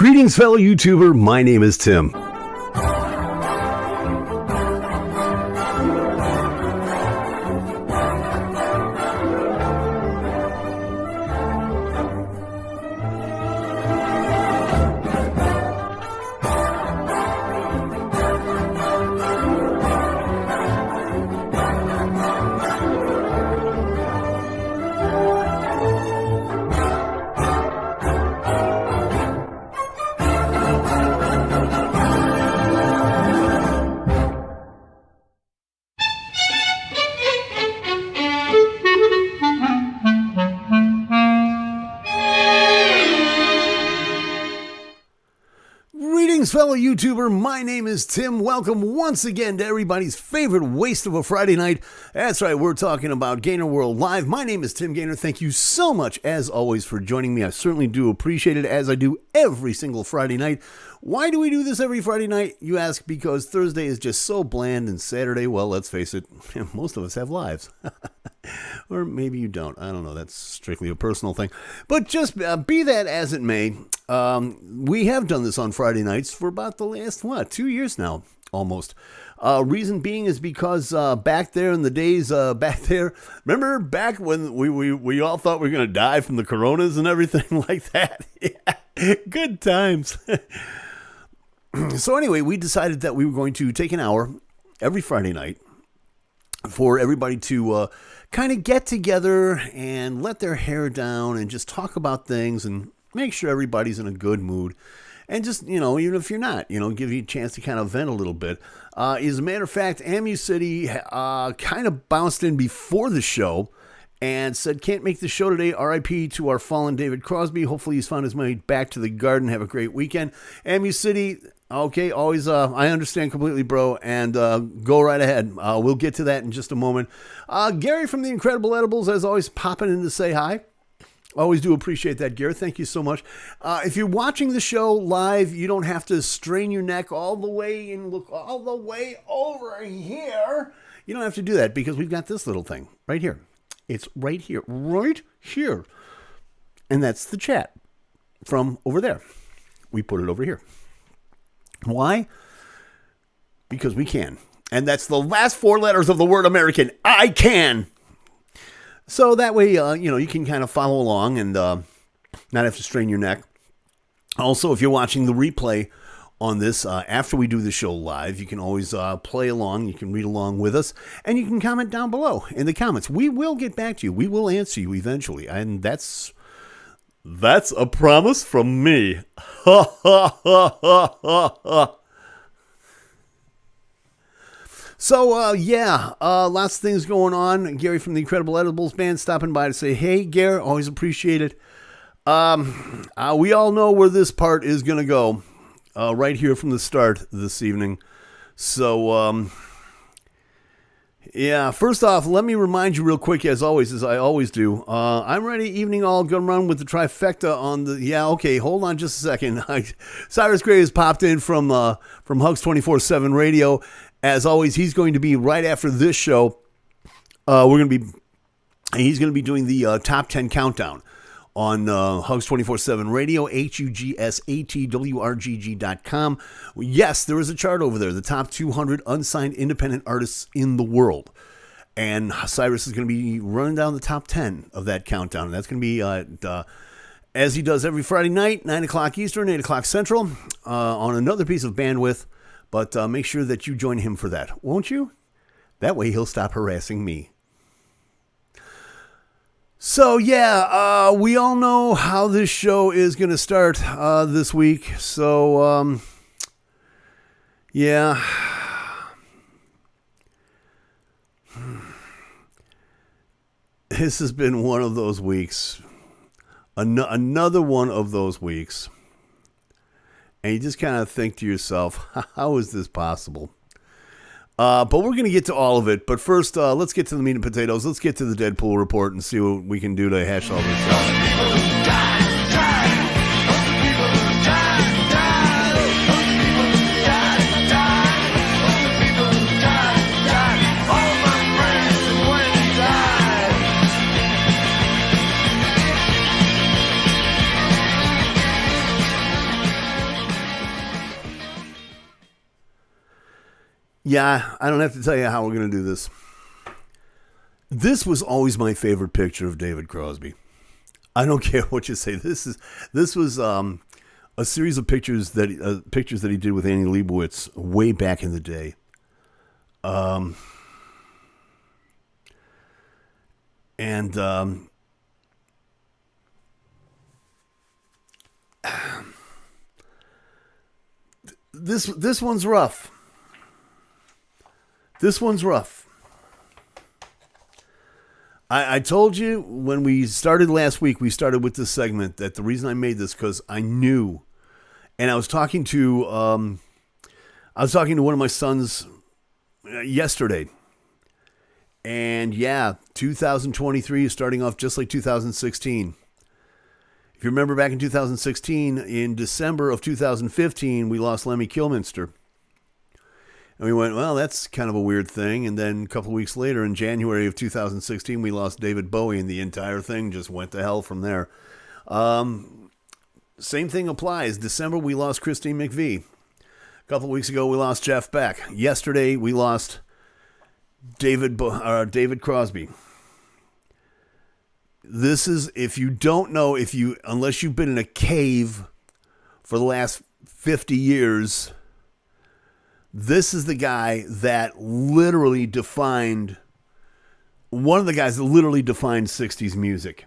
Greetings, fellow YouTuber. My name is Tim. Fellow YouTuber, my name is Tim. Welcome once again to everybody's favorite waste of a Friday night. That's right, we're talking about GainerWorld Live. My name is Tim Gainer. Thank you so much, as always, for joining me. I certainly do appreciate it, as I do every single Friday night. Why do we do this every Friday night, you ask? Because Thursday is just so bland, and Saturday, well, let's face it, most of us have lives. Or maybe you don't. I don't know. That's strictly a personal thing. But just be that as it may, we have done this on Friday nights for about the last, 2 years now, almost. Reason being is because back there in the days, remember back when we all thought we were going to die from the coronas and everything like that? Yeah, good times. So anyway, we decided that we were going to take an hour every Friday night for everybody to kind of get together and let their hair down and just talk about things and make sure everybody's in a good mood. And just, even if you're not, give you a chance to kind of vent a little bit. As a matter of fact, Amu City kind of bounced in before the show and said, can't make the show today. RIP to our fallen David Crosby. Hopefully he's found his way back to the garden. Have a great weekend. Amu City, okay, always, I understand completely, bro, and go right ahead. We'll get to that in just a moment. Gary from the Incredible Edibles, as always, popping in to say hi. Always do appreciate that, Gary. Thank you so much. If you're watching the show live, you don't have to strain your neck all the way and look all the way over here. You don't have to do that because we've got this little thing right here. It's right here. And that's the chat from over there. We put it over here. Why? Because we can. And that's the last four letters of the word American. I can. So that way, you can kind of follow along and not have to strain your neck. Also, if you're watching the replay on this after we do the show live, you can always play along. You can read along with us. And you can comment down below in the comments. We will get back to you. We will answer you eventually. And that's a promise from me. So, lots of things going on. Gary from the Incredible Edibles Band stopping by to say, hey, Gary, always appreciate it. We all know where this part is going to go, right here from the start this evening. So, first off, let me remind you real quick, as always, as I always do. I'm ready, evening all, gonna run with the trifecta on the, hold on just a second. Cyrus Gray has popped in from Hugs 24/7 Radio. As always, he's going to be right after this show. He's going to be doing the top 10 countdown on Hugs 24/7 Radio, HUGSATWRGG.com. Yes, there is a chart over there, the top 200 unsigned independent artists in the world. And Cyrus is going to be running down the top 10 of that countdown. And that's going to be, as he does every Friday night, 9 o'clock Eastern, 8 o'clock Central, on another piece of bandwidth. But make sure that you join him for that, won't you? That way he'll stop harassing me. So, we all know how this show is going to start this week. So, This has been one of those weeks. Another one of those weeks. And you just kind of think to yourself, how is this possible? But we're going to get to all of it. But first, let's get to the meat and potatoes. Let's get to the Deadpool report and see what we can do to hash all this out. Yeah, I don't have to tell you how we're going to do this. This was always my favorite picture of David Crosby. I don't care what you say. This was a series of pictures that he did with Annie Leibovitz way back in the day. This one's rough. This one's rough. I told you when we started last week, we started with this segment, that the reason I made this because I knew, and I was talking to one of my sons yesterday, and yeah, 2023 is starting off just like 2016. If you remember back in 2016, in December of 2015, we lost Lemmy Kilminster. And we went, well, that's kind of a weird thing. And then a couple of weeks later, in January of 2016, we lost David Bowie, and the entire thing just went to hell from there. Same thing applies. December, we lost Christine McVie. A couple of weeks ago, we lost Jeff Beck. Yesterday, we lost David Crosby. This is, if you don't know, unless you've been in a cave for the last 50 years, this is the guy that literally defined, one of the guys that literally defined 60s music.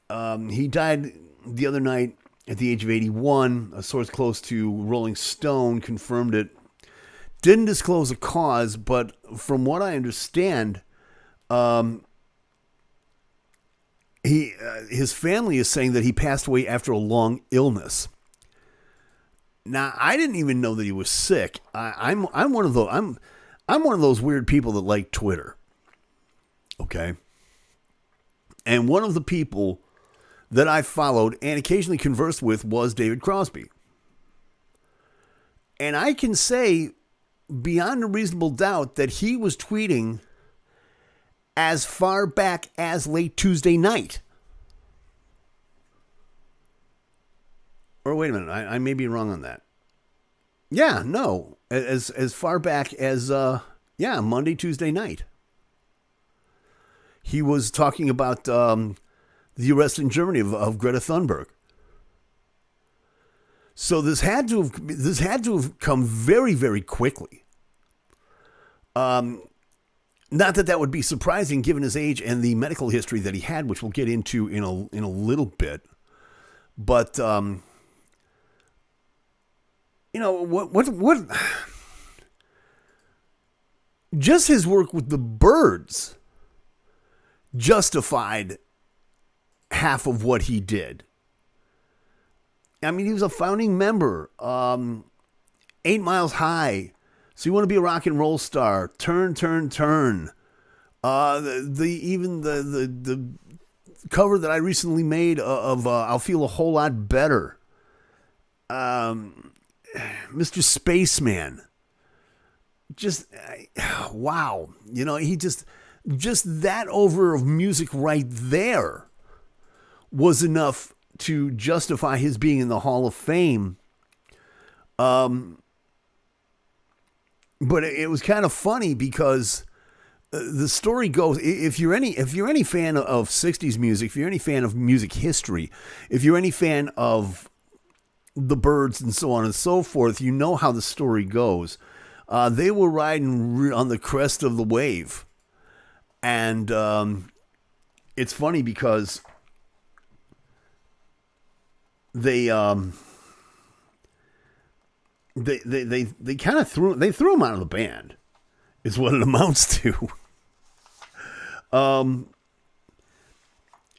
He died the other night at the age of 81. A source close to Rolling Stone confirmed it. Didn't disclose a cause, but from what I understand, his family is saying that he passed away after a long illness. Now, I didn't even know that he was sick. I'm one of those weird people that like Twitter. Okay? And one of the people that I followed and occasionally conversed with was David Crosby. And I can say beyond a reasonable doubt that he was tweeting as far back as late Tuesday night. Or wait a minute, I may be wrong on that. Yeah, no, as far back as Monday, Tuesday night. He was talking about the arrest in Germany of Greta Thunberg. So this had to have come very, very quickly. Not that would be surprising given his age and the medical history that he had, which we'll get into in a little bit. But what just his work with the Byrds justified half of what he did. I mean, he was a founding member. 8 Miles High. So you want to be a rock and roll star? Turn, turn, turn. The cover that I recently made of I'll Feel a Whole Lot Better. Mr. Spaceman. Just wow. He just that over of music right there was enough to justify his being in the Hall of Fame. But it was kind of funny because the story goes, if you're any fan of 60s music, if you're any fan of music history, if you're any fan of the Byrds and so on and so forth, you know how the story goes. They were riding on the crest of the wave. And it's funny because they kind of threw him out of the band, is what it amounts to.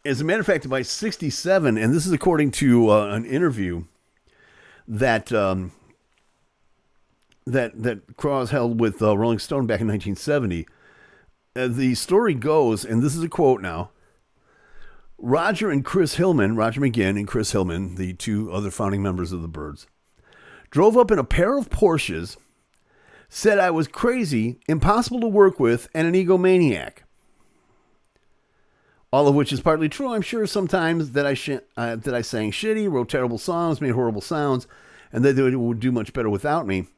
As a matter of fact, by 1967, and this is according to an interview that Cross held with Rolling Stone back in 1970, the story goes, and this is a quote now: Roger McGuinn and Chris Hillman, the two other founding members of the Byrds, drove up in a pair of Porsches, said I was crazy, impossible to work with, and an egomaniac. All of which is partly true. I'm sure sometimes that I sang shitty, wrote terrible songs, made horrible sounds, and that they would do much better without me.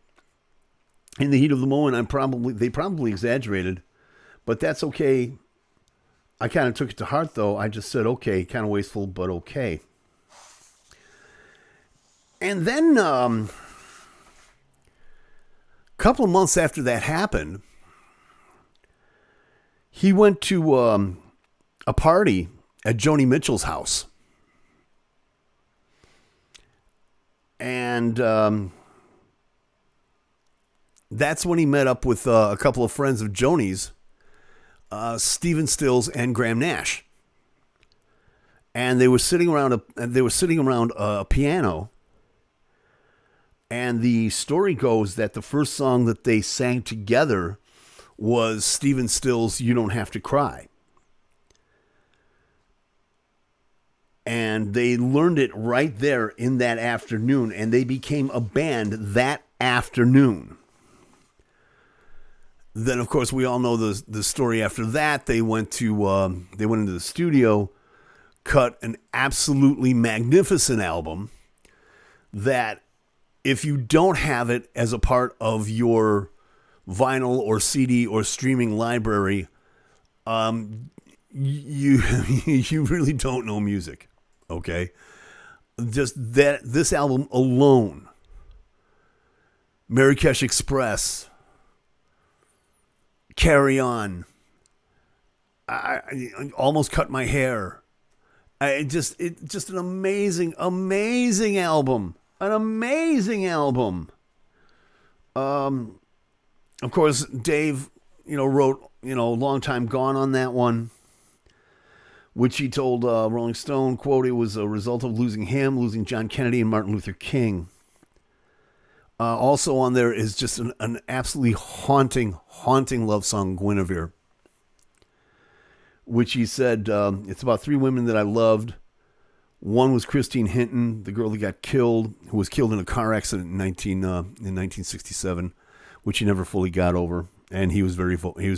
in the heat of the moment, they probably exaggerated, but that's okay. I kind of took it to heart, though. I just said, okay, kind of wasteful, but okay. And then a couple of months after that happened, he went to a party at Joni Mitchell's house. And that's when he met up with a couple of friends of Joni's, Stephen Stills and Graham Nash. And they were sitting around a piano. And the story goes that the first song that they sang together was Stephen Stills' "You Don't Have to Cry." And they learned it right there in that afternoon, and they became a band that afternoon. Then, of course, we all know the story after that. They went into the studio, cut an absolutely magnificent album that, if you don't have it as a part of your vinyl or CD or streaming library, you really don't know music. Okay, just this album alone, Marrakesh Express, Carry On, I Almost Cut My Hair. It's just an amazing album. An amazing album. Of course, Dave, wrote, Long Time Gone on that one, which he told Rolling Stone, quote, "It was a result of losing him, losing John Kennedy and Martin Luther King." Also on there is just an absolutely haunting love song, Guinevere, which he said, it's about three women that I loved. One was Christine Hinton, the girl that got killed, who was killed in a car accident in 1967, which he never fully got over, and he was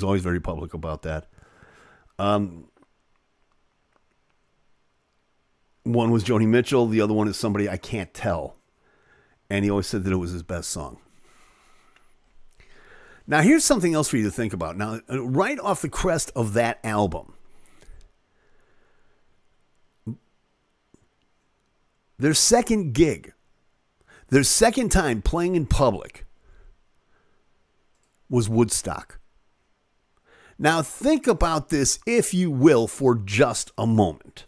always very public about that. One was Joni Mitchell, the other one is somebody I can't tell, and he always said that it was his best song. Now, here's something else for you to think about. Now, right off the crest of that album, their second gig, their second time playing in public, was Woodstock. Now, think about this, if you will, for just a moment.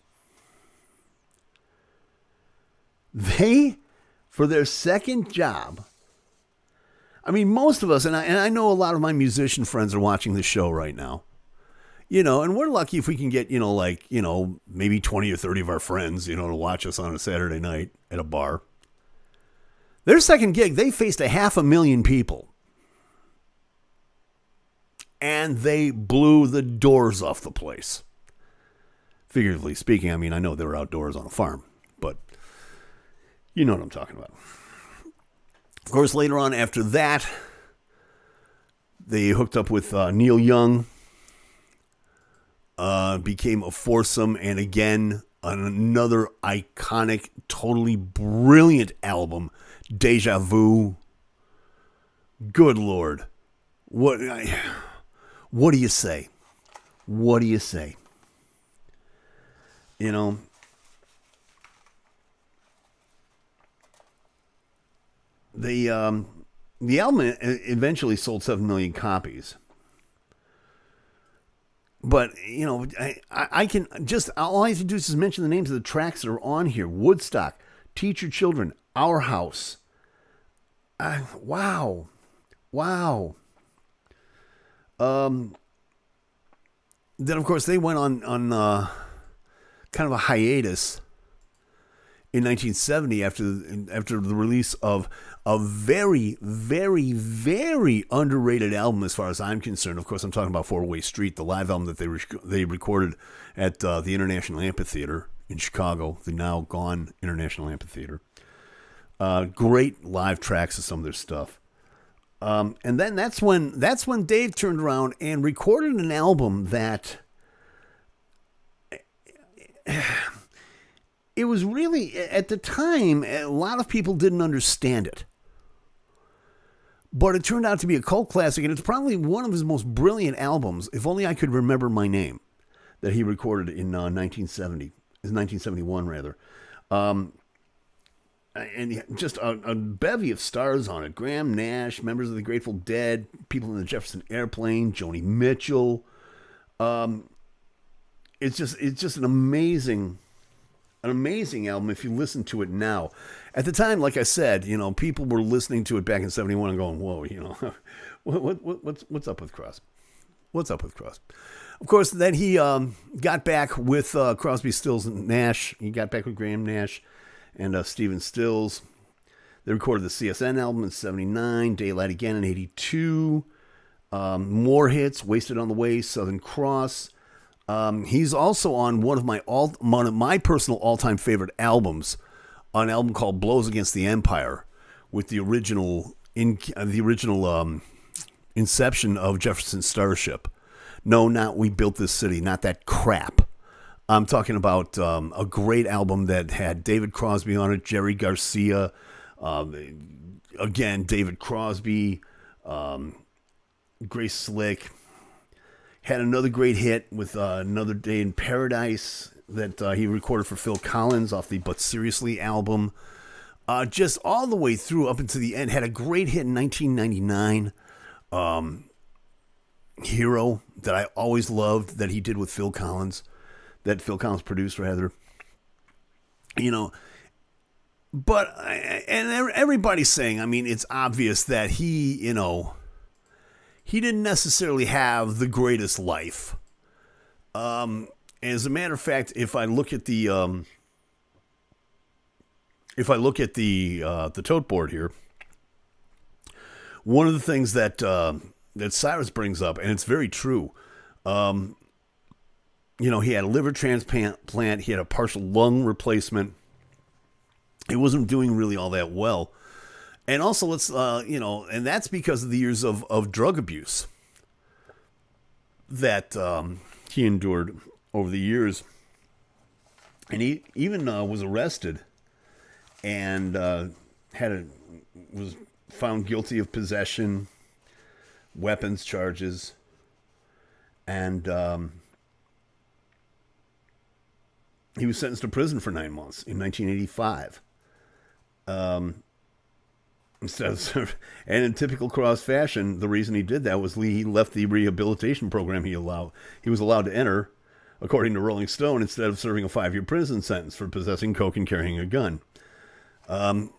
They, for their second job, I mean, most of us, and I know a lot of my musician friends are watching this show right now, and we're lucky if we can get, maybe 20 or 30 of our friends, to watch us on a Saturday night at a bar. Their second gig, they faced 500,000 people. And they blew the doors off the place. Figuratively speaking, I mean, I know they were outdoors on a farm, but you know what I'm talking about. Of course, later on after that, they hooked up with Neil Young, became a foursome, and again, another iconic, totally brilliant album, Deja Vu. Good Lord. What do you say? What do you say? The album eventually sold 7 million copies. But, I can just, all I have to do is just mention the names of the tracks that are on here. Woodstock, Teach Your Children, Our House. Wow. Then, of course, they went on kind of a hiatus in 1970 after the release of a very, very, very underrated album as far as I'm concerned. Of course, I'm talking about Four-Way Street, the live album that they recorded at the International Amphitheater in Chicago, the now gone International Amphitheater. Great live tracks of some of their stuff. And then that's when Dave turned around and recorded an album that it was really, at the time, a lot of people didn't understand it. But it turned out to be a cult classic, and it's probably one of his most brilliant albums, If Only I Could Remember My Name, that he recorded in 1971 rather. And just a bevy of stars on it. Graham Nash, members of the Grateful Dead, people in the Jefferson Airplane, Joni Mitchell. It's just an amazing album if you listen to it now. At the time, like I said, people were listening to it back in '71 and going, "Whoa, what's up with Crosby? What's up with Crosby?" Of course, then he got back with Crosby, Stills, and Nash. He got back with Graham Nash and Stephen Stills. They recorded the CSN album in '79, Daylight Again in '82. More hits, Wasted on the Way, Southern Cross. He's also on one of my personal all-time favorite albums, an album called Blows Against the Empire, with the original inception of Jefferson Starship. No, not We Built This City, not that crap. I'm talking about a great album that had David Crosby on it, Jerry Garcia, again, David Crosby, Grace Slick. Had another great hit with Another Day in Paradise that he recorded for Phil Collins off the But Seriously album. Just all the way through up into the end. Had a great hit in 1999. Hero, that I always loved, that he did with Phil Collins. That Phil Collins produced, rather. But, and everybody's saying, it's obvious that he didn't necessarily have the greatest life. As a matter of fact, if I look at the tote board here, one of the things that Cyrus brings up, and it's very true, he had a liver transplant, he had a partial lung replacement. He wasn't doing really all that well. And also, and that's because of the years of drug abuse that he endured over the years. And he even was arrested and was found guilty of possession, weapons charges, and he was sentenced to prison for 9 months in 1985. And in typical Cross fashion, the reason he did that was he left the rehabilitation program he was allowed to enter, according to Rolling Stone, instead of serving a 5-year prison sentence for possessing coke and carrying a gun.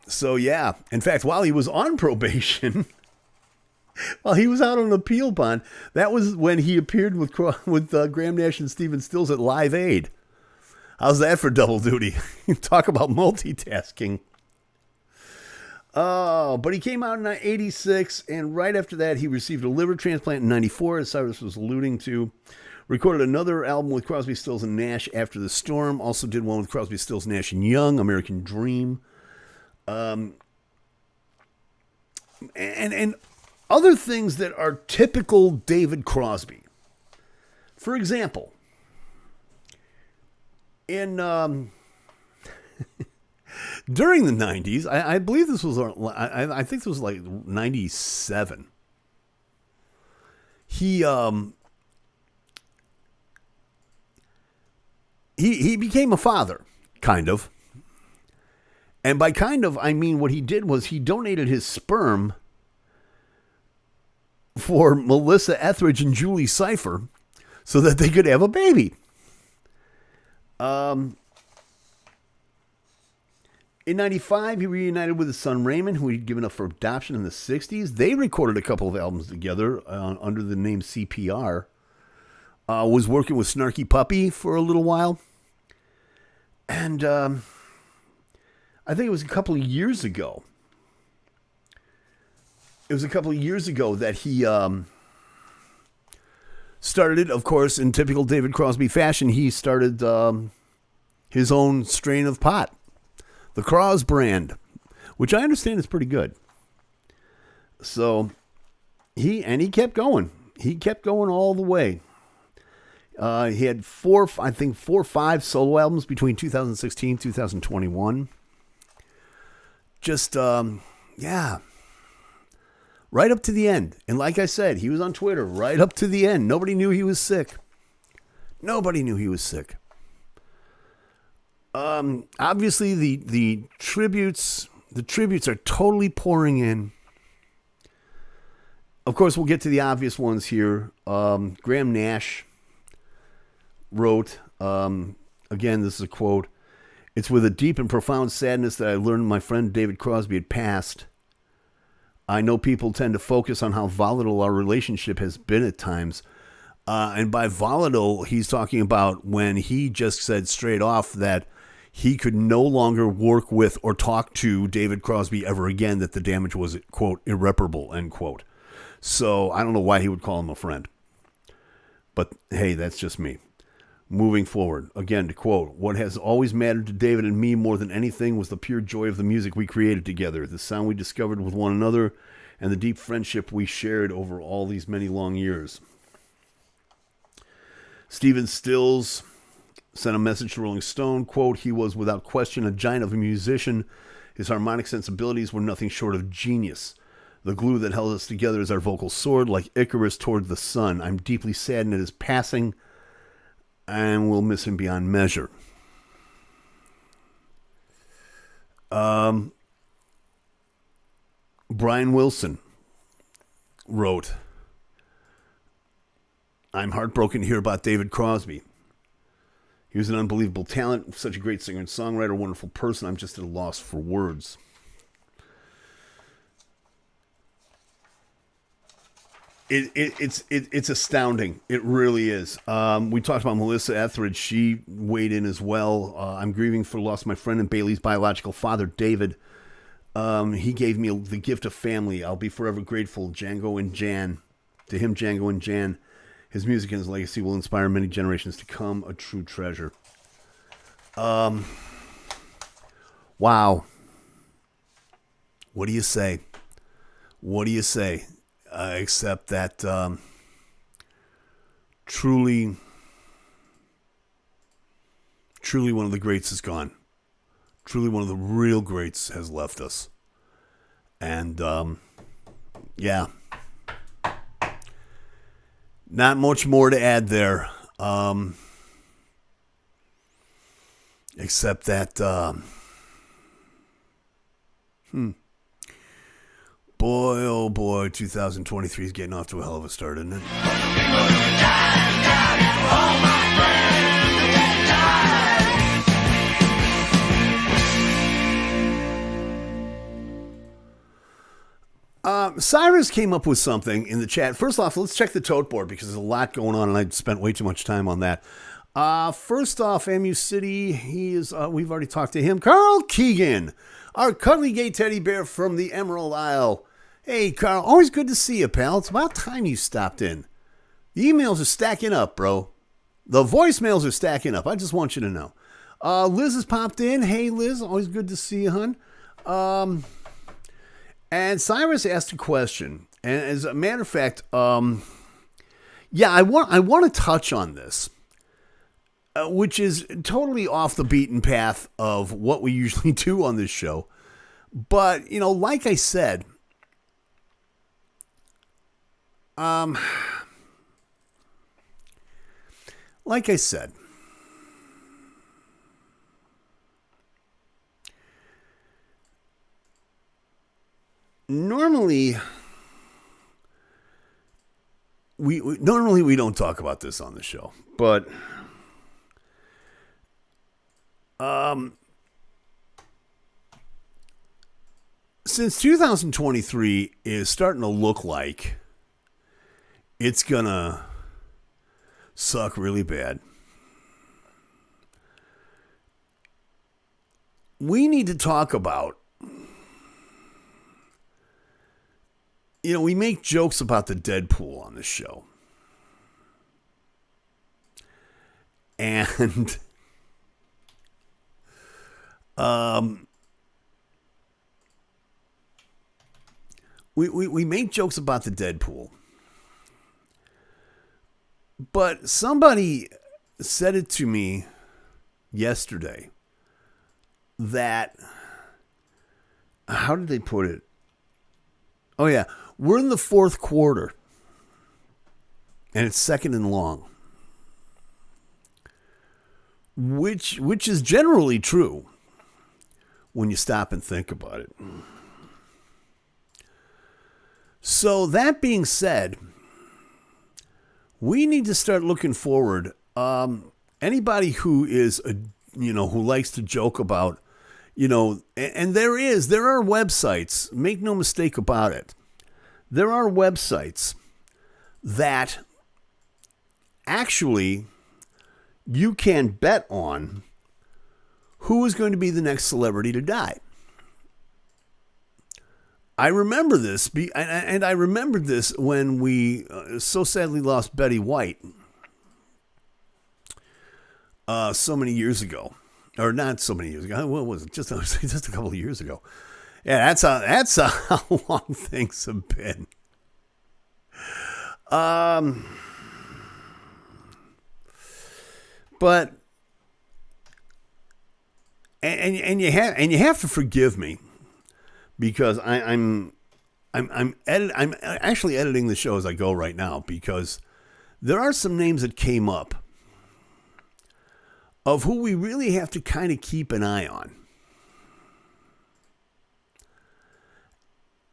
So yeah, in fact, while he was on probation, while he was out on appeal bond, that was when he appeared with Graham Nash and Stephen Stills at Live Aid. How's that for double duty? Talk about multitasking. Oh, but he came out in 86, and right after that, he received a liver transplant in 94, as Cyrus was alluding to. Recorded another album with Crosby, Stills, and Nash, After the Storm. Also did one with Crosby, Stills, Nash, and Young, American Dream. And other things that are typical David Crosby. For example, in during the 90s, I believe this was, I think this was like 97. He became a father, kind of. And by kind of, I mean what he did was he donated his sperm for Melissa Etheridge and Julie Cypher so that they could have a baby. In 95, he reunited with his son Raymond, who he'd given up for adoption in the 60s. They recorded a couple of albums together under the name CPR. Was working with Snarky Puppy for a little while. And I think it was a couple of years ago. That he started, of course, in typical David Crosby fashion, he started his own strain of pot. The Cros brand, which I understand is pretty good. So he kept going. He kept going all the way. He had 4 or 5 solo albums between 2016 and 2021. Just, yeah. right up to the end. And like I said, he was on Twitter right up to the end. Nobody knew he was sick. Nobody knew he was sick. Obviously, the tributes are totally pouring in. Of course, we'll get to the obvious ones here. Graham Nash wrote, again, this is a quote, "It's with a deep and profound sadness that I learned my friend David Crosby had passed. I know people tend to focus on how volatile our relationship has been at times. And by volatile, he's talking about when he just said straight off that he could no longer work with or talk to David Crosby ever again, that the damage was, quote, irreparable, end quote. So I don't know why he would call him a friend. But hey, that's just me. Moving forward, again, to quote, "What has always mattered to David and me more than anything was the pure joy of the music we created together, the sound we discovered with one another, and the deep friendship we shared over all these many long years." Stephen Stills sent a message to Rolling Stone, quote, "He was without question a giant of a musician. His harmonic sensibilities were nothing short of genius. The glue that held us together is our vocal sword, like Icarus toward the sun. I'm deeply saddened at his passing, and we'll miss him beyond measure." Brian Wilson wrote, "I'm heartbroken to hear about David Crosby. He was an unbelievable talent, such a great singer and songwriter, wonderful person. I'm just at a loss for words." It's astounding. It really is. We talked about Melissa Etheridge. She weighed in as well. "I'm grieving for the loss of my friend and Bailey's biological father, David. He gave me the gift of family. I'll be forever grateful, Django and Jan. To him, Django and Jan. His music and his legacy will inspire many generations to come. A true treasure." Wow. What do you say? What do you say? Except that truly one of the greats is gone. Truly one of the real greats has left us. And, yeah. Not much more to add there. Except that, boy, oh boy, 2023 is getting off to a hell of a start, isn't it? Cyrus came up with something in the chat. First off, let's check the tote board because there's a lot going on and I spent way too much time on that. First off, MU City, he is, we've already talked to him. Carl Keegan, our cuddly gay teddy bear from the Emerald Isle. Hey, Carl, always good to see you, pal. It's about time you stopped in. The emails are stacking up, bro. The voicemails are stacking up. I just want you to know. Liz has popped in. Hey, Liz, always good to see you, hun. And Cyrus asked a question. And as a matter of fact, yeah, I want to touch on this, which is totally off the beaten path of what we usually do on this show. But, you know, like I said, normally we don't talk about this on the show, but since 2023 is starting to look like it's gonna suck really bad, we need to talk about, you know, we make jokes about the Deadpool on this show. And we make jokes about the Deadpool. But somebody said it to me yesterday that, how did they put it? Oh, yeah. We're in the fourth quarter, and it's second and long, which is generally true when you stop and think about it. So that being said, we need to start looking forward. Anybody who is, who likes to joke about, and there are websites, make no mistake about it. There are websites that actually you can bet on who is going to be the next celebrity to die. I remember this, and I remembered this when we so sadly lost Betty White so many years ago. Or not so many years ago. What was it? Just a couple of years ago. Yeah, that's how long things have been. But and you have to forgive me because I'm actually editing the show as I go right now because there are some names that came up of who we really have to kind of keep an eye on.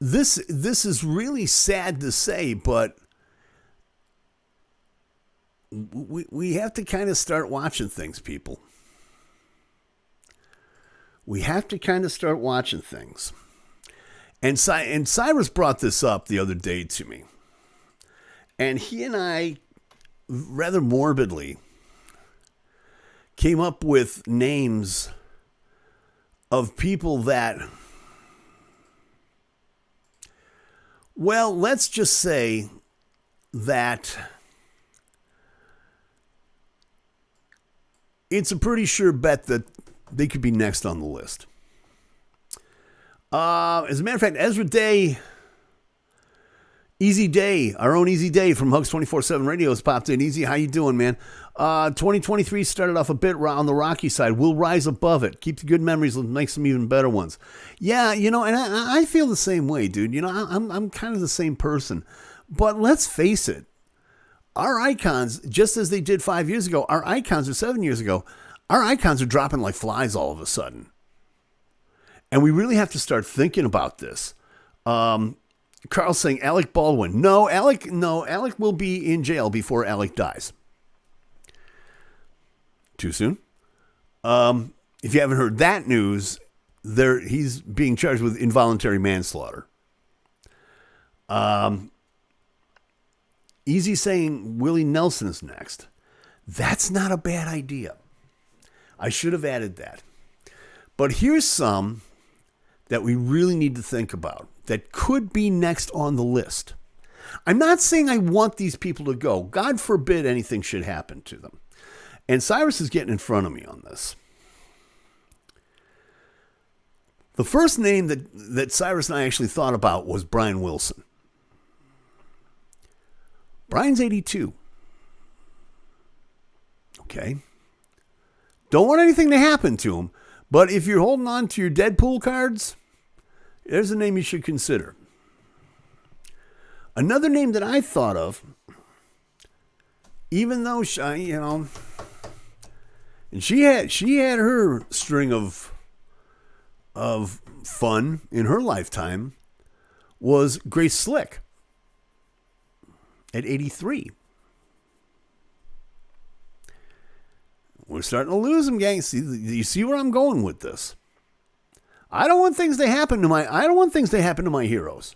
This is really sad to say, but we have to kind of start watching things, people. We have to kind of start watching things. And Cyrus brought this up the other day to me. And he and I, rather morbidly, came up with names of people that, well, let's just say that it's a pretty sure bet that they could be next on the list. As a matter of fact, Ezra Day, Easy Day, our own Easy Day from Hugs 24/7 Radio has popped in. Easy, how you doing, man? 2023 started off a bit on the rocky side. We'll rise above it. Keep the good memories and make some even better ones. Yeah, and I feel the same way, dude. I'm kind of the same person. But let's face it. Our icons, just as they did 5 years ago, our icons, or 7 years ago, our icons are dropping like flies all of a sudden. And we really have to start thinking about this. Carl's saying Alec Baldwin. No, Alec will be in jail before Alec dies. Too soon? If you haven't heard that news, he's being charged with involuntary manslaughter. Easy saying Willie Nelson is next. That's not a bad idea. I should have added that. But here's some that we really need to think about that could be next on the list. I'm not saying I want these people to go. God forbid anything should happen to them. And Cyrus is getting in front of me on this. The first name that Cyrus and I actually thought about was Brian Wilson. Brian's 82. Okay. Don't want anything to happen to him, but if you're holding on to your Deadpool cards, there's a name you should consider. Another name that I thought of, even though and she had her string of fun in her lifetime, was Grace Slick at 83. We're starting to lose them, gang. You see where I'm going with this? I don't want things to happen to my heroes.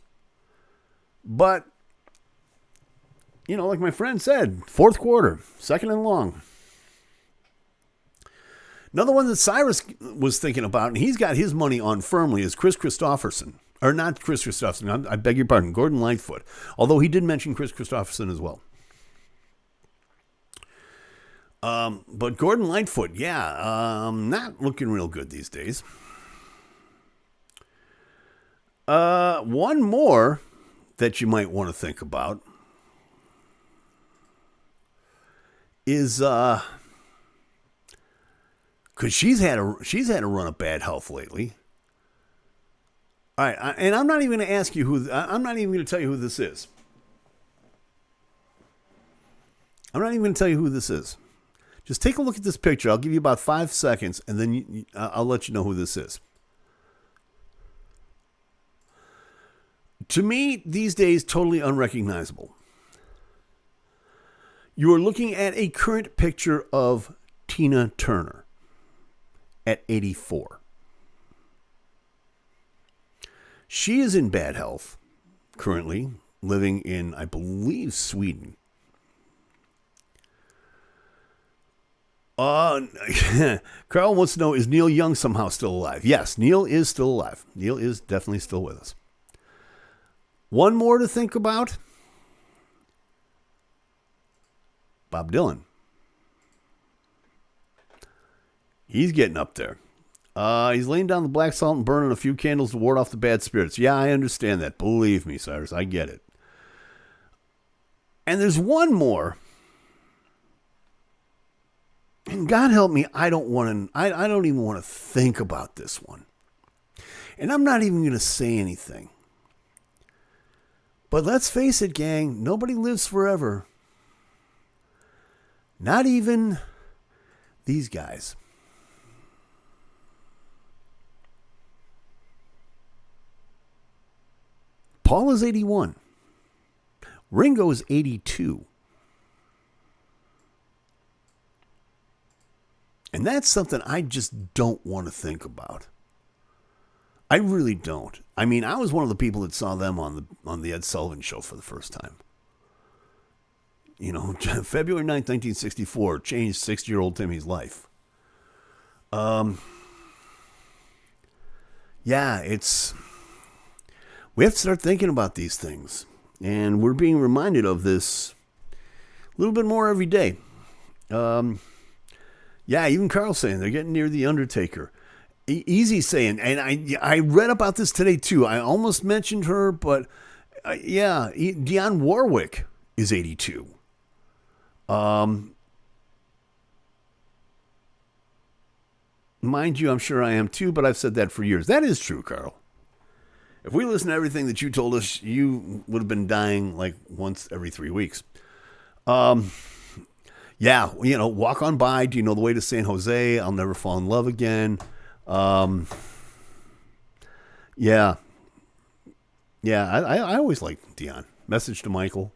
But like my friend said, fourth quarter, second and long. Another one that Cyrus was thinking about, and he's got his money on firmly, is Chris Christopherson. Or not Chris Christopherson, I beg your pardon, Gordon Lightfoot. Although he did mention Chris Christopherson as well. But Gordon Lightfoot, not looking real good these days. One more that you might want to think about is because she's had a run of bad health lately. All right, and I'm not even going to ask you who. I'm not even going to tell you who this is. I'm not even going to tell you who this is. Just take a look at this picture. I'll give you about 5 seconds, and then I'll let you know who this is. To me, these days, totally unrecognizable. You are looking at a current picture of Tina Turner at 84. She is in bad health, currently, living in, I believe, Sweden. Carl wants to know, is Neil Young somehow still alive? Yes, Neil is still alive. Neil is definitely still with us. One more to think about. Bob Dylan. He's getting up there. He's laying down the black salt and burning a few candles to ward off the bad spirits. Yeah, I understand that. Believe me, Cyrus, I get it. And there's one more. And God help me, I don't even want to think about this one. And I'm not even going to say anything. But let's face it, gang, nobody lives forever. Not even these guys. Paul is 81. Ringo is 82. And that's something I just don't want to think about. I really don't. I mean, I was one of the people that saw them on the Ed Sullivan Show for the first time. You know, February 9th, 1964, changed 60-year-old Timmy's life. Yeah, we have to start thinking about these things. And we're being reminded of this a little bit more every day. Yeah, even Carl's saying they're getting near the Undertaker. Easy saying, and I read about this today too. I almost mentioned her, but yeah, Dionne Warwick is 82. Mind you, I'm sure I am too, but I've said that for years. That is true, Carl. If we listen to everything that you told us, you would have been dying like once every 3 weeks. Yeah, you know, Walk On By, Do You Know the Way to San Jose? I'll Never Fall in Love Again. Yeah. Yeah, I always like Dionne. Message to Michael.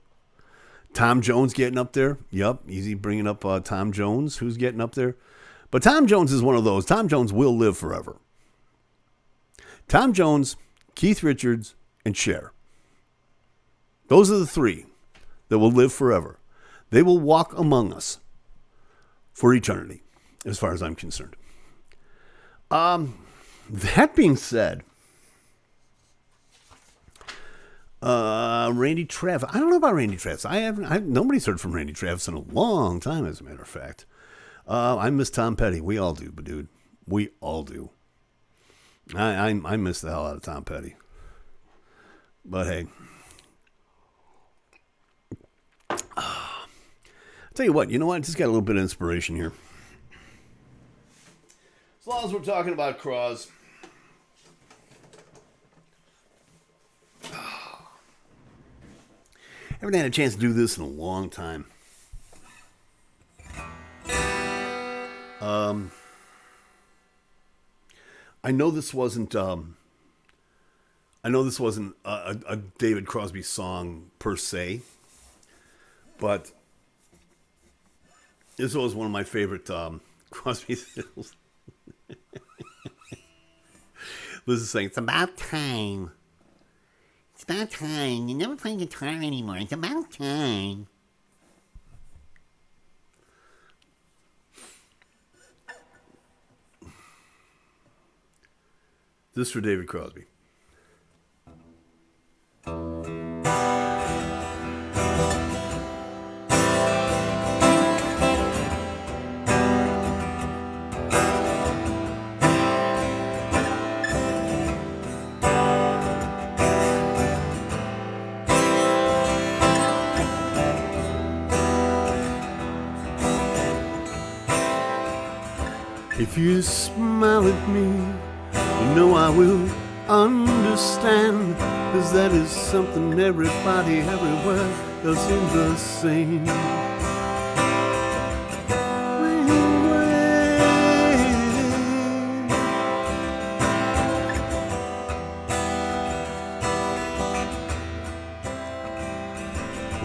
Tom Jones getting up there. Yep, easy bringing up Tom Jones, who's getting up there. But Tom Jones is one of those. Tom Jones will live forever. Tom Jones, Keith Richards, and Cher. Those are the three that will live forever. They will walk among us for eternity, as far as I'm concerned. That being said, Randy Travis. I don't know about Randy Travis. Nobody's heard from Randy Travis in a long time, as a matter of fact. I miss Tom Petty. We all do, but dude, we all do. I miss the hell out of Tom Petty. But hey. Tell you what, I just got a little bit of inspiration here. As long as we're talking about Cross. Haven't had a chance to do this in a long time. I know this wasn't a David Crosby song per se, but this was one of my favorite Crosby Stills. Liz is saying, it's about time. It's about time. You never play guitar anymore. It's about time. This is for David Crosby. If you smile at me, you know I will understand, 'cause that is something everybody everywhere does in the same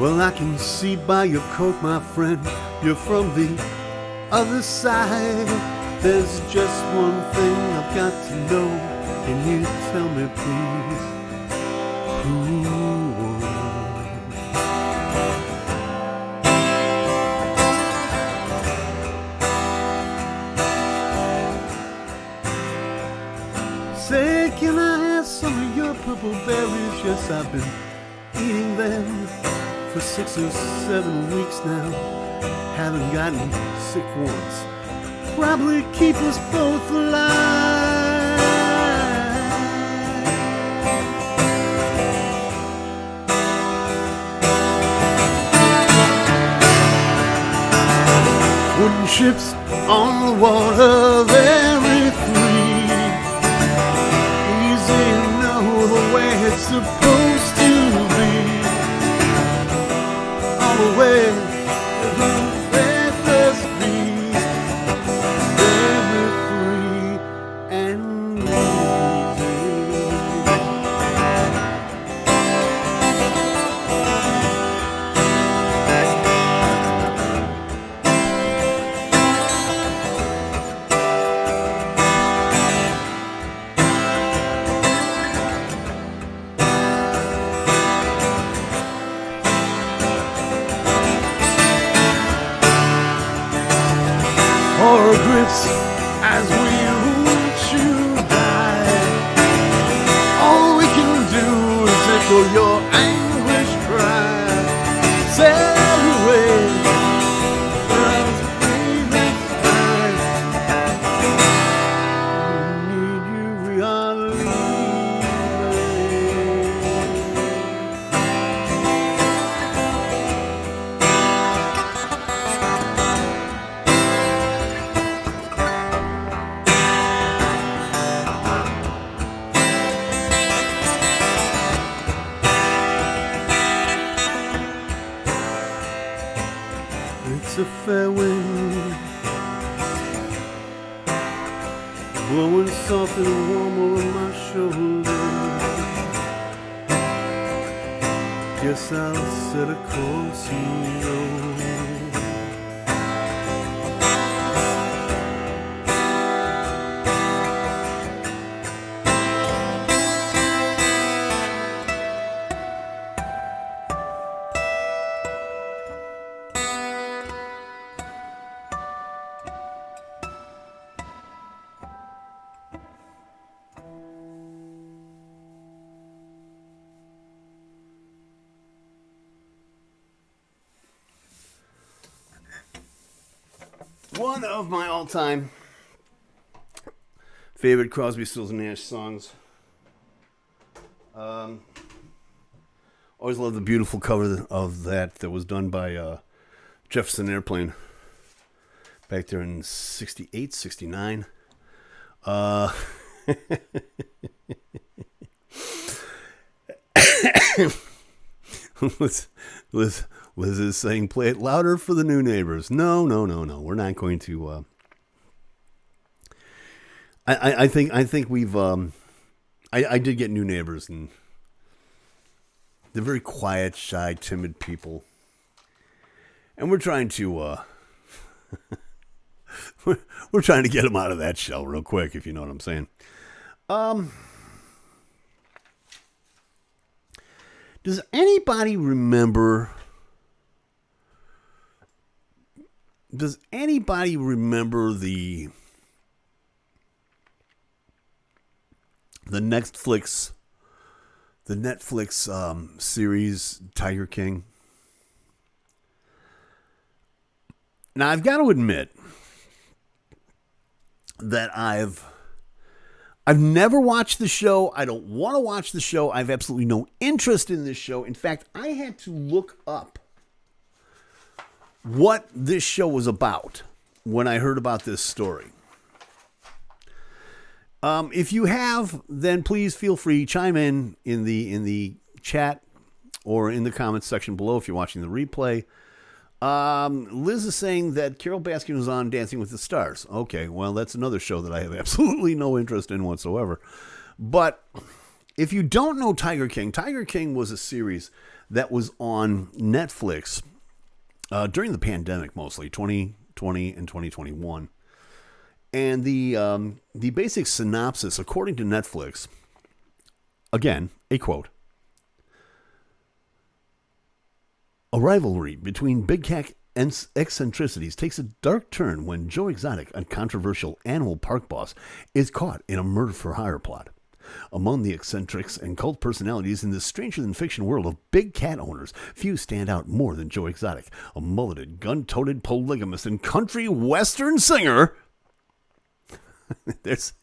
Well, I can see by your coat, my friend, you're from the other side. There's just one thing I've got to know. Can you tell me, please, who won? Say, can I have some of your purple berries? Yes, I've been eating them for 6 or 7 weeks now. Haven't gotten sick once. Probably keep us both alive. Wooden ships on the water, very free. Easy to know the way it's supposed to be. All the way to the restless breeze, very free and easy. Horror grips as we watch you die. All we can do is echo your anguish cry. Sail away, love's breathing time. We need you, we are leaving. It's a fair wind, blowing soft and warm over my shoulder. Guess I'll set a course and go. One of my all-time favorite Crosby, Stills, and Nash songs. Always loved the beautiful cover of that was done by Jefferson Airplane back there in 68, 69. Liz is saying, play it louder for the new neighbors. No. We're not going to. I think we've. I did get new neighbors, and they're very quiet, shy, timid people, and we're trying to. We're trying to get them out of that shell real quick, if you know what I'm saying. Does anybody remember? Does anybody remember the Netflix series Tiger King? Now I've got to admit that I've never watched the show. I don't want to watch the show. I have absolutely no interest in this show. In fact, I had to look up what this show was about when I heard about this story. If you have, then please feel free, chime in the chat or in the comments section below if you're watching the replay. Liz is saying that Carol Baskin was on Dancing with the Stars. Okay, well, that's another show that I have absolutely no interest in whatsoever. But if you don't know Tiger King was a series that was on Netflix during the pandemic, mostly 2020 and 2021. And the basic synopsis, according to Netflix, again, a quote: "A rivalry between big cat eccentricities takes a dark turn when Joe Exotic, a controversial animal park boss, is caught in a murder-for-hire plot. Among the eccentrics and cult personalities in this stranger-than-fiction world of big cat owners, few stand out more than Joe Exotic, a mulleted, gun-toted polygamist and country western singer." There's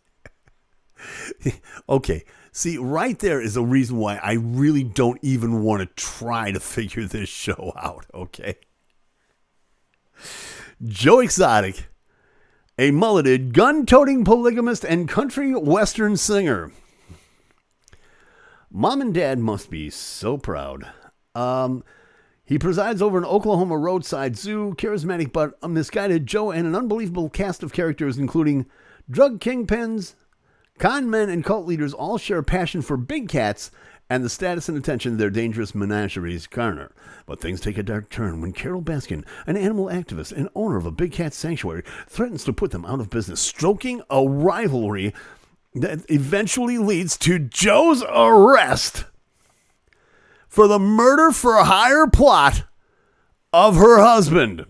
okay. See, right there is a reason why I really don't even want to try to figure this show out, okay? Joe Exotic, a mulleted, gun-toting polygamist and country western singer. Mom and Dad must be so proud. He presides over an Oklahoma roadside zoo, charismatic but misguided Joe, and an unbelievable cast of characters, including drug kingpins, con men, and cult leaders all share a passion for big cats and the status and attention their dangerous menageries garner. But things take a dark turn when Carol Baskin, an animal activist and owner of a big cat sanctuary, threatens to put them out of business, stoking a rivalry that eventually leads to Joe's arrest for the murder-for-hire plot of her husband.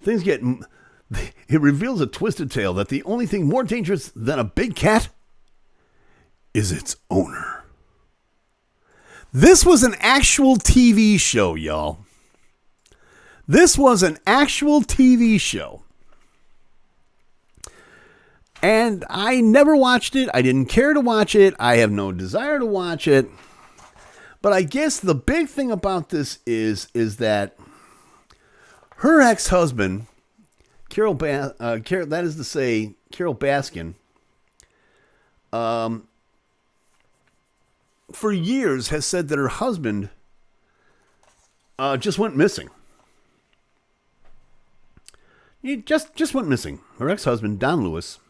Things get... It reveals a twisted tale that the only thing more dangerous than a big cat is its owner. This was an actual TV show, y'all. This was an actual TV show. And I never watched it. I didn't care to watch it. I have no desire to watch it. But I guess the big thing about this is that her ex-husband, Carol Baskin, for years has said that her husband just went missing. He just went missing. Her ex-husband, Don Lewis.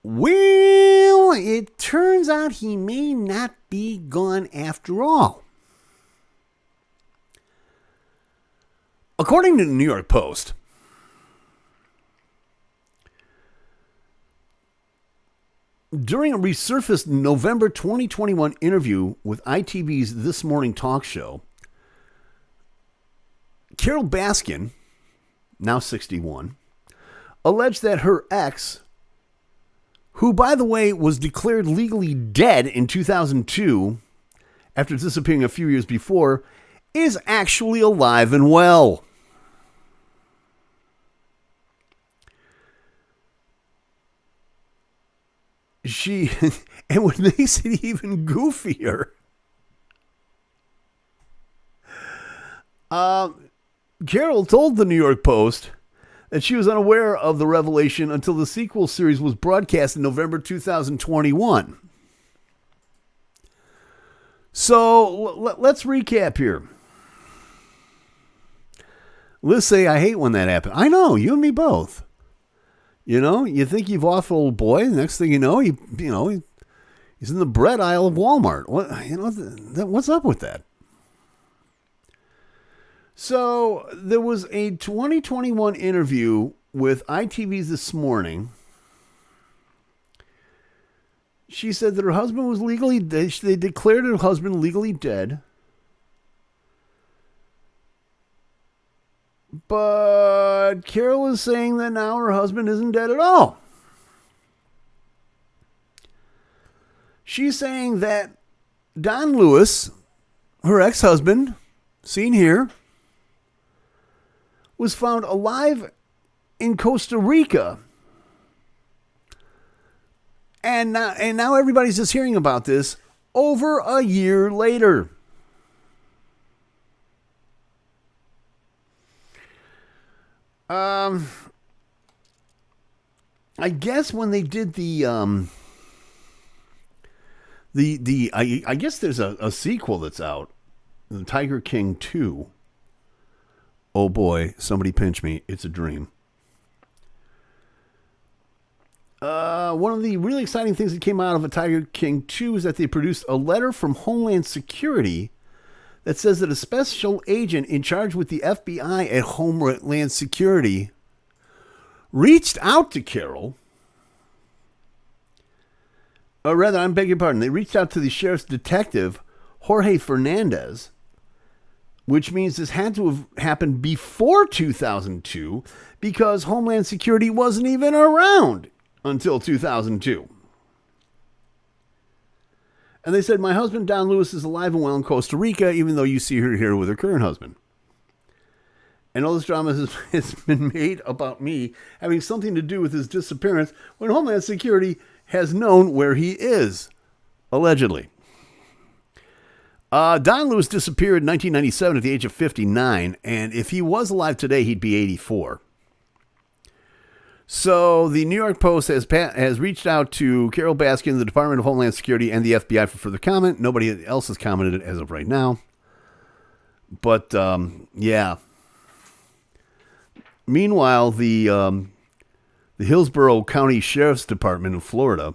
Well, it turns out he may not be gone after all. According to the New York Post, during a resurfaced November 2021 interview with ITV's This Morning talk show, Carol Baskin, now 61, alleged that her ex, who, by the way, was declared legally dead in 2002 after disappearing a few years before, is actually alive and well. And what makes it even goofier, Carol told the New York Post that she was unaware of the revelation until the sequel series was broadcast in November 2021. So let's recap here. Let's say I hate when that happened. I know, you and me both. You know, you think you've off old boy. The next thing you know, he's in the bread aisle of Walmart. What's up with that? So there was a 2021 interview with ITV's This Morning. She said that her husband was legally dead. They declared her husband legally dead. But Carol is saying that now her husband isn't dead at all. She's saying that Don Lewis, her ex-husband, seen here, was found alive in Costa Rica And now everybody's just hearing about this over a year later. I guess when they did I guess there's a sequel that's out, The Tiger King 2. Oh boy, somebody pinch me. It's a dream. One of the really exciting things that came out of A Tiger King 2 is that they produced a letter from Homeland Security that says that a special agent in charge with the FBI at Homeland Security reached out to Carol. Or rather, I beg your pardon, they reached out to the sheriff's detective, Jorge Fernandez, which means this had to have happened before 2002 because Homeland Security wasn't even around until 2002. And they said, my husband, Don Lewis, is alive and well in Costa Rica, even though you see her here with her current husband. And all this drama has been made about me having something to do with his disappearance when Homeland Security has known where he is, allegedly. Don Lewis disappeared in 1997 at the age of 59, and if he was alive today, he'd be 84. So the New York Post has reached out to Carol Baskin, the Department of Homeland Security, and the FBI for further comment. Nobody else has commented as of right now. But, yeah. Meanwhile, the Hillsborough County Sheriff's Department in Florida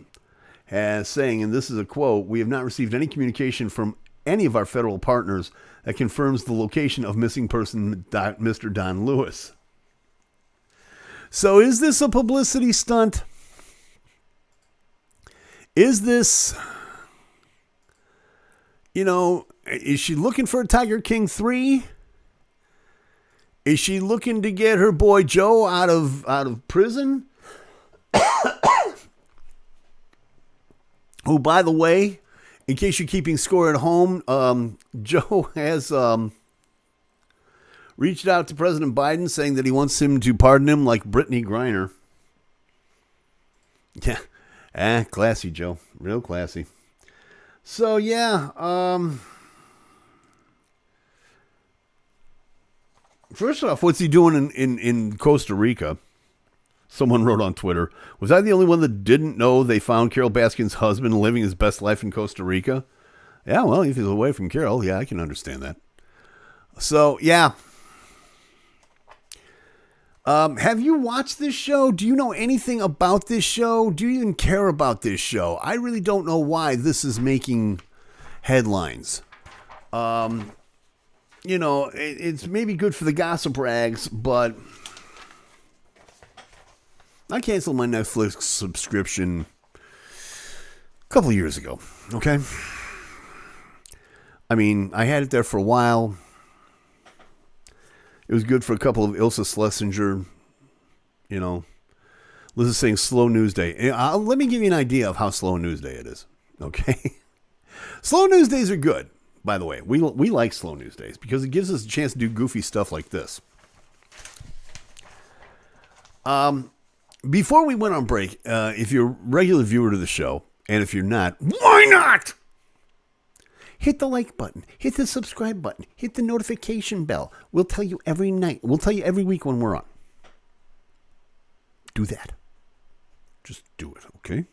is saying, and this is a quote, we have not received any communication from any of our federal partners that confirms the location of missing person Mr. Don Lewis. So is this a publicity stunt? Is this, is she looking for a Tiger King 3? Is she looking to get her boy Joe out of prison? Who, by the way, in case you're keeping score at home, Joe has reached out to President Biden saying that he wants him to pardon him like Brittany Griner. Yeah. Classy, Joe. Real classy. So, yeah. First off, what's he doing in Costa Rica? Someone wrote on Twitter, was I the only one that didn't know they found Carol Baskin's husband living his best life in Costa Rica? Yeah, well, if he's away from Carol, yeah, I can understand that. So, yeah. Have you watched this show? Do you know anything about this show? Do you even care about this show? I really don't know why this is making headlines. It's maybe good for the gossip rags, but I canceled my Netflix subscription a couple of years ago, okay? I mean, I had it there for a while. It was good for a couple of Ilsa Schlesinger, Liz is saying slow news day. Let me give you an idea of how slow news day it is, okay? Slow news days are good, by the way. We like slow news days because it gives us a chance to do goofy stuff like this. Before we went on break, if you're a regular viewer to the show, and if you're not, why not? Hit the like button. Hit the subscribe button. Hit the notification bell. We'll tell you every night. We'll tell you every week when we're on. Do that. Just do it, okay?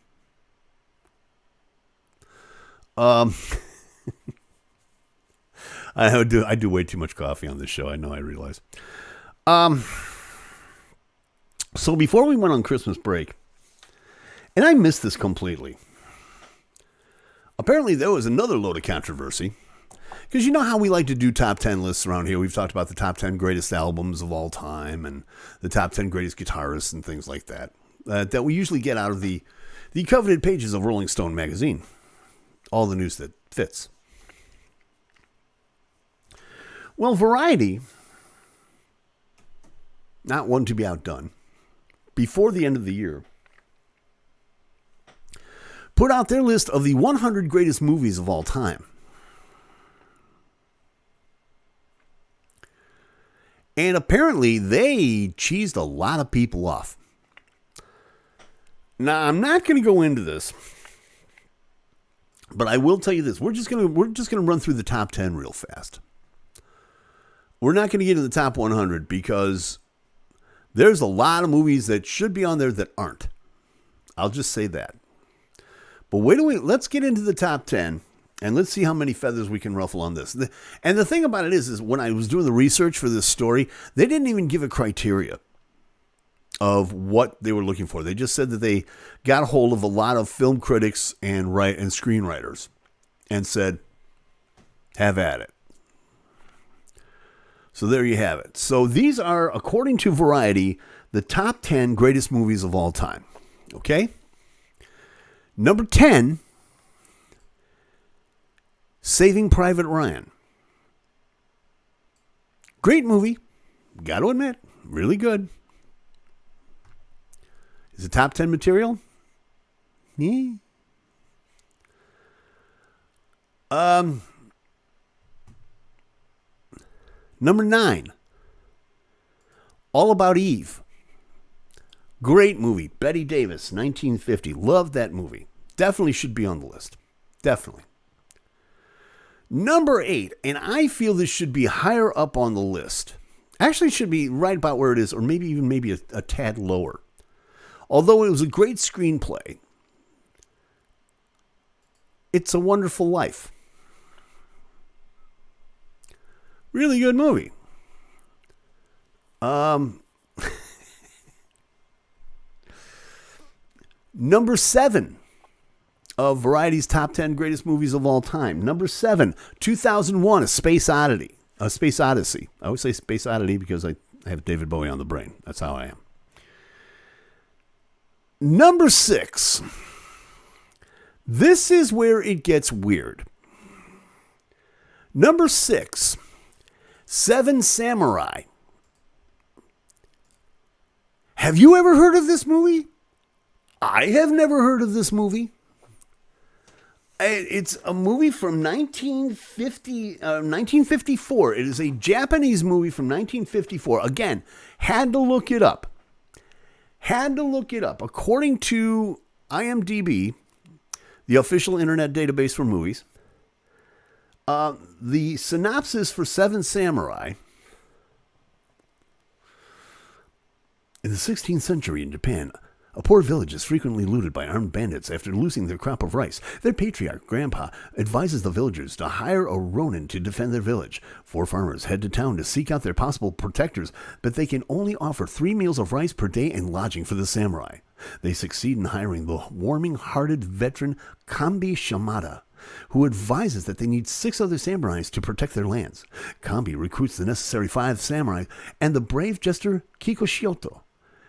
I do way too much coffee on this show. I know, I realize. So before we went on Christmas break, and I missed this completely. Apparently, there was another load of controversy. Because you know how we like to do top 10 lists around here. We've talked about the top 10 greatest albums of all time and the top 10 greatest guitarists and things like that. That we usually get out of the coveted pages of Rolling Stone magazine. All the news that fits. Well, Variety, not one to be outdone, before the end of the year, put out their list of the 100 greatest movies of all time. And apparently they cheesed a lot of people off. Now, I'm not going to go into this, but I will tell you this. We're just going to run through the top 10 real fast. We're not going to get into the top 100 because there's a lot of movies that should be on there that aren't. I'll just say that. But let's get into the top 10 and let's see how many feathers we can ruffle on this. And the thing about it is when I was doing the research for this story, they didn't even give a criteria of what they were looking for. They just said that they got a hold of a lot of film critics and screenwriters and said, have at it. So there you have it. So these are, according to Variety, the top 10 greatest movies of all time. Okay? Number 10, Saving Private Ryan. Great movie. Got to admit, really good. Is it top 10 material? Yeah. Number 9, All About Eve. Great movie. Bette Davis, 1950. Loved that movie. Definitely should be on the list. Definitely. Number 8, and I feel this should be higher up on the list. Actually, it should be right about where it is, or maybe a tad lower. Although it was a great screenplay, It's a Wonderful Life. Really good movie. Number 7 of Variety's top 10 greatest movies of all time. Number 7, 2001, A Space Odyssey. I always say Space Odyssey because I have David Bowie on the brain. That's how I am. Number 6. This is where it gets weird. Number 6, Seven Samurai. Have you ever heard of this movie? I have never heard of this movie. It's a movie from 1954. It is a Japanese movie from 1954. Again, had to look it up. According to IMDb, the official internet database for movies, the synopsis for Seven Samurai. In the 16th century in Japan, a poor village is frequently looted by armed bandits after losing their crop of rice. Their patriarch, Grandpa, advises the villagers to hire a ronin to defend their village. 4 farmers head to town to seek out their possible protectors, but they can only offer 3 meals of rice per day and lodging for the samurai. They succeed in hiring the warming-hearted veteran Kambi Shimada, who advises that they need 6 other samurais to protect their lands. Kambi recruits the necessary 5 samurai, and the brave jester Kikushioto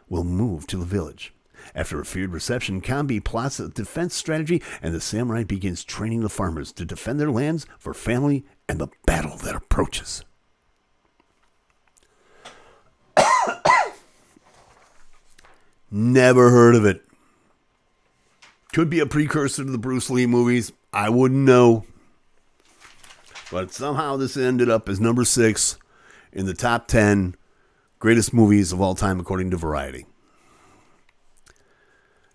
will move to the village. After a feared reception, Kambi plots a defense strategy, and the samurai begins training the farmers to defend their lands for family and the battle that approaches. Never heard of it. Could be a precursor to the Bruce Lee movies. I wouldn't know. But somehow this ended up as number 6 in the top 10 greatest movies of all time, according to Variety.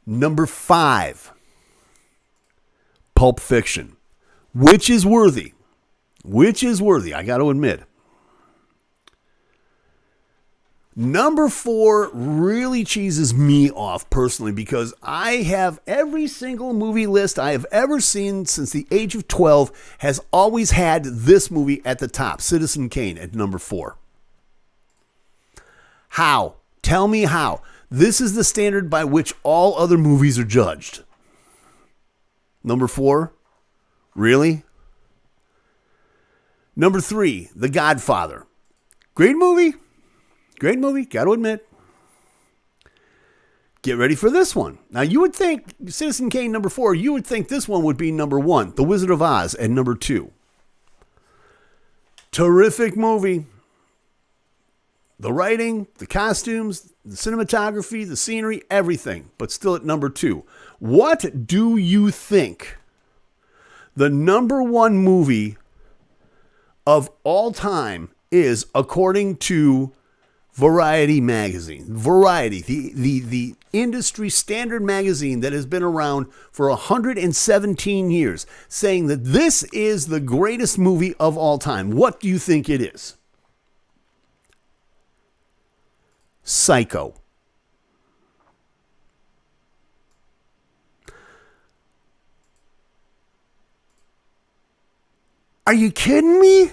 Number 5, Pulp Fiction, which is worthy, I got to admit. Number 4 really cheeses me off personally because I have every single movie list I have ever seen since the age of 12 has always had this movie at the top, Citizen Kane at number 4. How? Tell me how. This is the standard by which all other movies are judged. Number 4? Really? Number 3, The Godfather. Great movie, got to admit. Get ready for this one. Now, you would think, Citizen Kane number 4, you would think this one would be number 1, The Wizard of Oz at number 2. Terrific movie. The writing, the costumes, the cinematography, the scenery, everything, but still at number 2. What do you think the number 1 movie of all time is, according to Variety magazine? Variety, the industry standard magazine that has been around for 117 years, saying that this is the greatest movie of all time. What do you think it is? Psycho. Are you kidding me?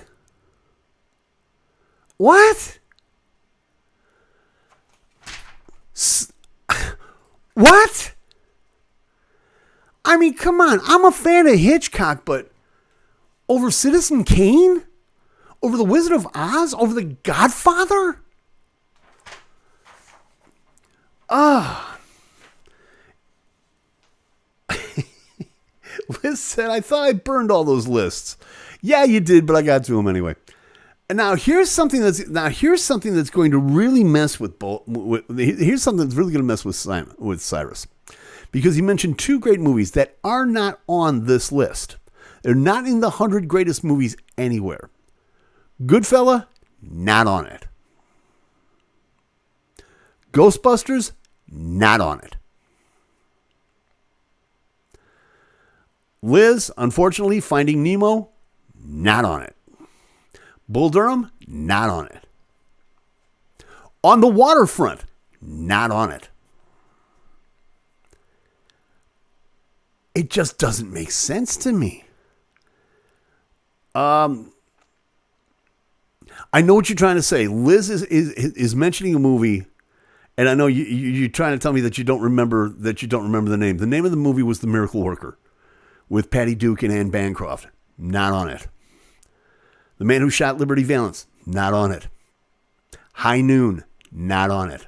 What? What? I mean, come on. I'm a fan of Hitchcock, but over Citizen Kane? Over The Wizard of Oz? Over The Godfather? Liz said, I thought I burned all those lists. Yeah, you did, but I got to them anyway. And now here's something that's going to really mess with here's something that's really going to mess with Cyrus, because he mentioned two great movies that are not on this list. They're not in the 100 greatest movies anywhere. Goodfella, not on it. Ghostbusters, not on it. Liz, unfortunately, Finding Nemo, not on it. Bull Durham, not on it. On the Waterfront, not on it. It just doesn't make sense to me. I know what you're trying to say. Liz is mentioning a movie, and I know you're trying to tell me that you don't remember the name. The name of the movie was The Miracle Worker, with Patty Duke and Anne Bancroft. Not on it. The Man Who Shot Liberty Valance. Not on it. High Noon. Not on it.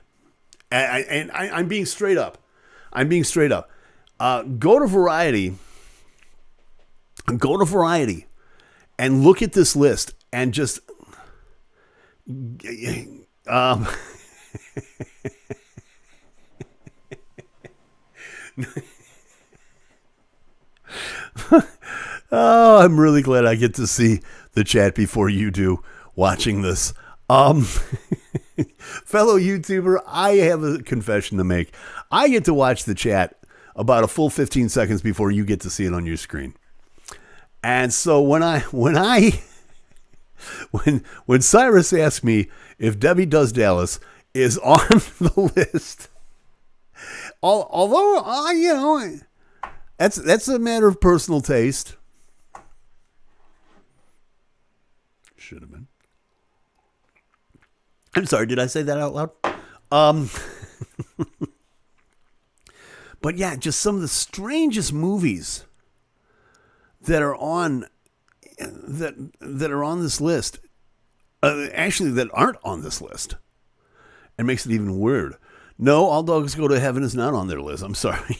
And I'm being straight up. Go to Variety. And look at this list and just... Oh, I'm really glad I get to see the chat before you do watching this. Fellow YouTuber, I have a confession to make. I get to watch the chat about a full 15 seconds before you get to see it on your screen. And so when Cyrus asked me if Debbie Does Dallas is on the list, although that's a matter of personal taste. Should have been. I'm sorry, did I say that out loud? But yeah, just some of the strangest movies that are on that are on this list. Actually, that aren't on this list. It makes it even weird. No, All Dogs Go to Heaven is not on their list. I'm sorry.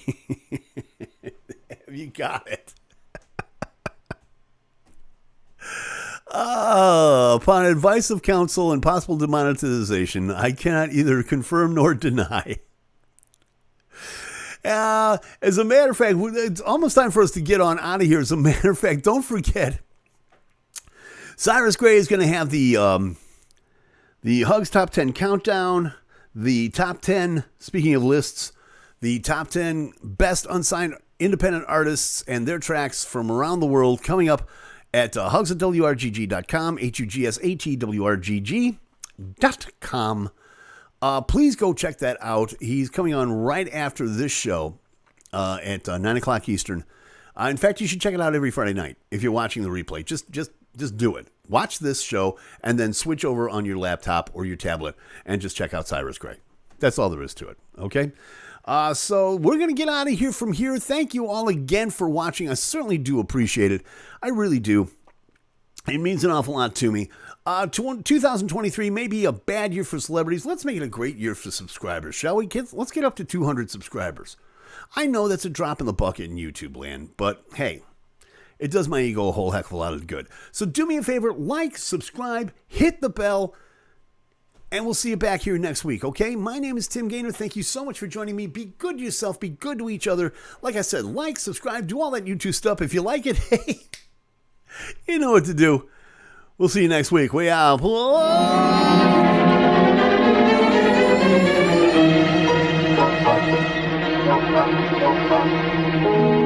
You got it. Upon advice of counsel and possible demonetization, I cannot either confirm nor deny. As a matter of fact, it's almost time for us to get on out of here. As a matter of fact, don't forget, Cyrus Gray is going to have the Hugs Top 10 Countdown, the top 10, speaking of lists, the top 10 best unsigned independent artists and their tracks from around the world coming up at hugsatwrgg.com, hugsatwrgg.com. Please go check that out. He's coming on right after this show at 9 o'clock Eastern. In fact, you should check it out every Friday night if you're watching the replay. Just do it. Watch this show and then switch over on your laptop or your tablet and just check out Cyrus Gray. That's all there is to it, okay? So we're going to get out of here from here. Thank you all again for watching. I certainly do appreciate it. I really do. It means an awful lot to me. 2023 may be a bad year for celebrities. Let's make it a great year for subscribers, shall we, kids? Let's get up to 200 subscribers. I know that's a drop in the bucket in YouTube land, but hey, it does my ego a whole heck of a lot of good. So do me a favor, like, subscribe, hit the bell, and we'll see you back here next week, okay? My name is Tim Gainer. Thank you so much for joining me. Be good to yourself. Be good to each other. Like I said, like, subscribe, do all that YouTube stuff. If you like it, hey, you know what to do. We'll see you next week. We out. Bye.